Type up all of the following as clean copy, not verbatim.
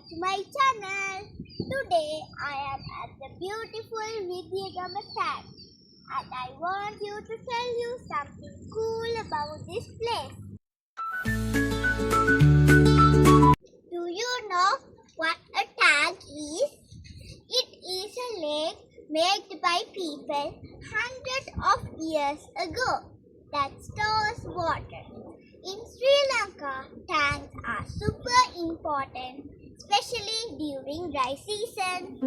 to my channel. Today I am at the beautiful Ridiyagama Tank and I want you to tell you something cool about this place. Do you know what a tank is? It is a lake made by people hundreds of years ago that stores water. In Sri Lanka, tanks are super important, especially during dry season.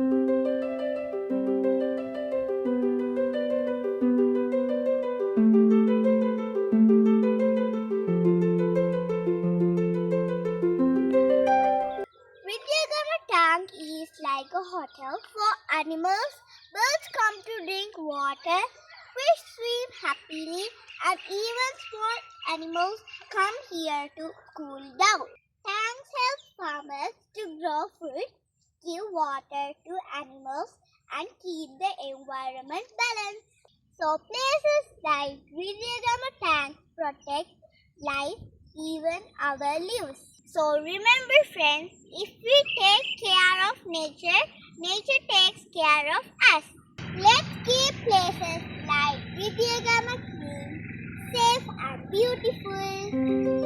Ridiyagama Tank is like a hotel for animals. Birds come to drink water, fish swim happily, and even small animals come here to cool down. Tanks help farmers to grow food, give water to animals, and keep the environment balanced. So places like Ridiyagama Tank protect life, even our lives. So remember friends, if we take care of nature, nature takes care of us. Let's keep places like Ridiyagama clean, safe and beautiful.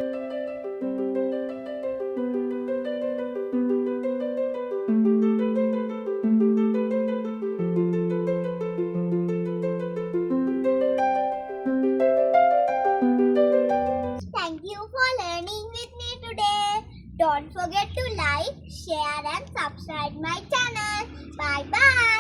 Thank you for learning with me today. Don't forget to like, share and subscribe my channel. Bye bye.